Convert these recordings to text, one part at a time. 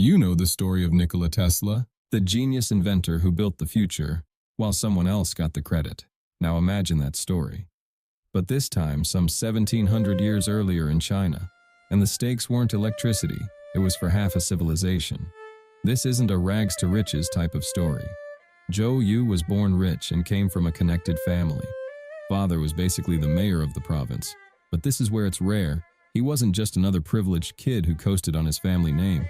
You know the story of Nikola Tesla, the genius inventor who built the future, while someone else got the credit. Now imagine that story. But this time, some 1700 years earlier in China, and the stakes weren't electricity, it was for half a civilization. This isn't a rags to riches type of story. Zhou Yu was born rich and came from a connected family. Father was basically the mayor of the province. But this is where it's rare. He wasn't just another privileged kid who coasted on his family name.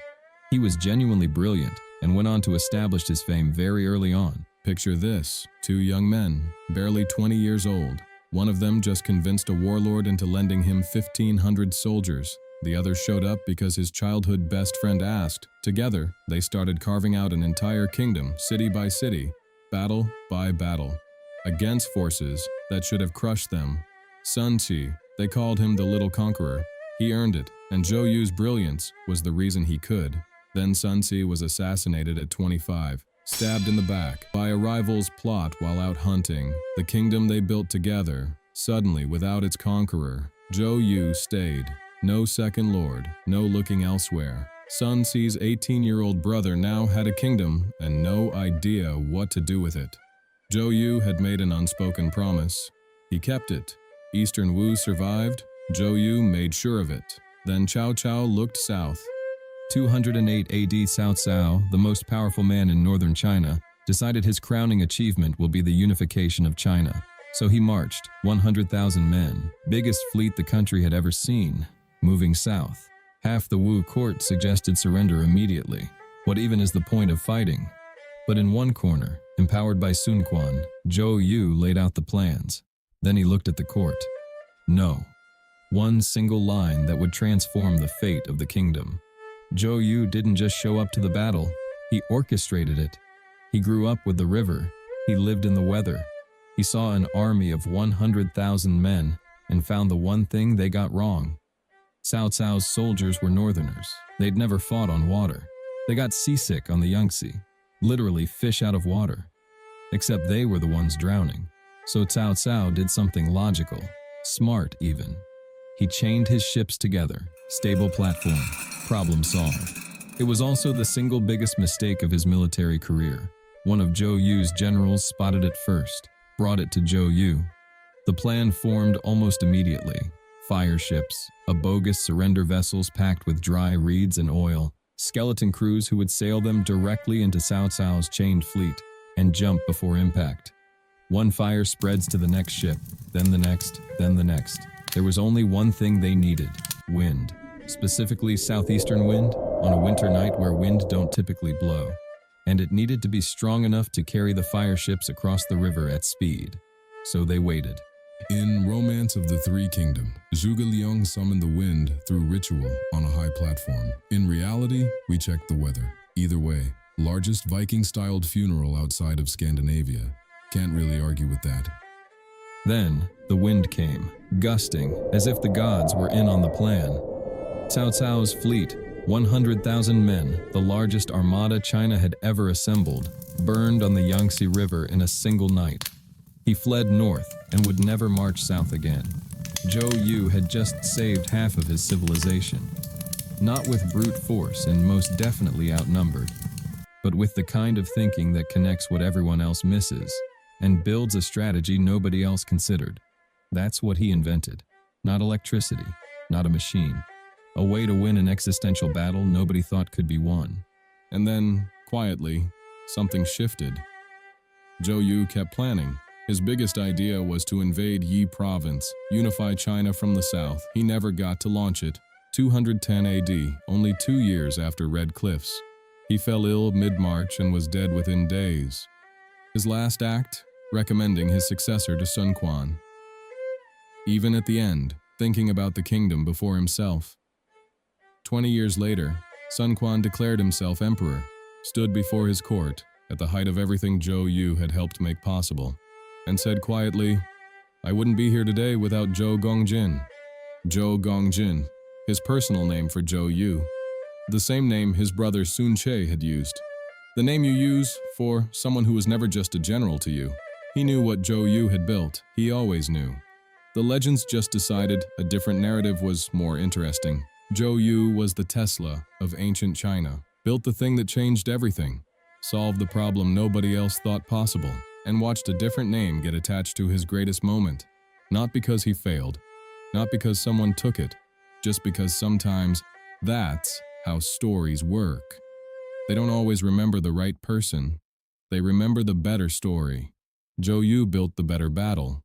He was genuinely brilliant and went on to establish his fame very early on. Picture this, two young men, barely 20 years old. One of them just convinced a warlord into lending him 1,500 soldiers. The other showed up because his childhood best friend asked. Together, they started carving out an entire kingdom, city by city, battle by battle, against forces that should have crushed them. Sun Tzu, they called him the Little Conqueror. He earned it, and Zhou Yu's brilliance was the reason he could. Then Sun Tzu was assassinated at 25, stabbed in the back by a rival's plot while out hunting. The kingdom they built together, suddenly without its conqueror, Zhou Yu stayed. No second lord, no looking elsewhere. Sun Tzu's 18-year-old brother now had a kingdom and no idea what to do with it. Zhou Yu had made an unspoken promise. He kept it. Eastern Wu survived. Zhou Yu made sure of it. Then Cao Cao looked south. 208 AD, Cao Cao, the most powerful man in northern China, decided his crowning achievement will be the unification of China. So he marched, 100,000 men, biggest fleet the country had ever seen, moving south. Half the Wu court suggested surrender immediately. What even is the point of fighting? But in one corner, empowered by Sun Quan, Zhou Yu laid out the plans. Then he looked at the court. No. One single line that would transform the fate of the kingdom. Zhou Yu didn't just show up to the battle, he orchestrated it. He grew up with the river, he lived in the weather. He saw an army of 100,000 men and found the one thing they got wrong. Cao Cao's soldiers were northerners. They'd never fought on water. They got seasick on the Yangtze, literally fish out of water. Except they were the ones drowning. So Cao Cao did something logical, smart even. He chained his ships together, stable platform, problem solved. It was also the single biggest mistake of his military career. One of Zhou Yu's generals spotted it first, brought it to Zhou Yu. The plan formed almost immediately. Fire ships, a bogus surrender vessels packed with dry reeds and oil, skeleton crews who would sail them directly into Cao Cao's chained fleet and jump before impact. One fire spreads to the next ship, then the next, then the next. There was only one thing they needed, wind. Specifically southeastern wind, on a winter night where wind don't typically blow. And it needed to be strong enough to carry the fire ships across the river at speed. So they waited. In Romance of the Three Kingdoms, Zhuge Liang summoned the wind through ritual on a high platform. In reality, we checked the weather. Either way, largest Viking-styled funeral outside of Scandinavia. Can't really argue with that. Then, the wind came, gusting, as if the gods were in on the plan. Cao Cao's fleet, 100,000 men, the largest armada China had ever assembled, burned on the Yangtze River in a single night. He fled north and would never march south again. Zhou Yu had just saved half of his civilization. Not with brute force and most definitely outnumbered, but with the kind of thinking that connects what everyone else misses and builds a strategy nobody else considered. That's what he invented. Not electricity, not a machine. A way to win an existential battle nobody thought could be won. And then, quietly, something shifted. Zhou Yu kept planning. His biggest idea was to invade Yi province, unify China from the south. He never got to launch it. 210 AD, only 2 years after Red Cliffs. He fell ill mid-March and was dead within days. His last act? Recommending his successor to Sun Quan. Even at the end, thinking about the kingdom before himself. 20 years later, Sun Quan declared himself emperor, stood before his court, at the height of everything Zhou Yu had helped make possible, and said quietly, "I wouldn't be here today without Zhou Gongjin." Zhou Gongjin, his personal name for Zhou Yu, the same name his brother Sun Ce had used. The name you use for someone who was never just a general to you. He knew what Zhou Yu had built, he always knew. The legends just decided a different narrative was more interesting. Zhou Yu was the Tesla of ancient China. Built the thing that changed everything, solved the problem nobody else thought possible, and watched a different name get attached to his greatest moment. Not because he failed, not because someone took it, just because sometimes that's how stories work. They don't always remember the right person. They remember the better story. Zhou Yu built the better battle.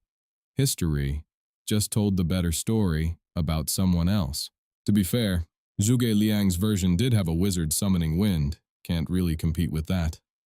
History just told the better story about someone else. To be fair, Zhuge Liang's version did have a wizard summoning wind. Can't really compete with that.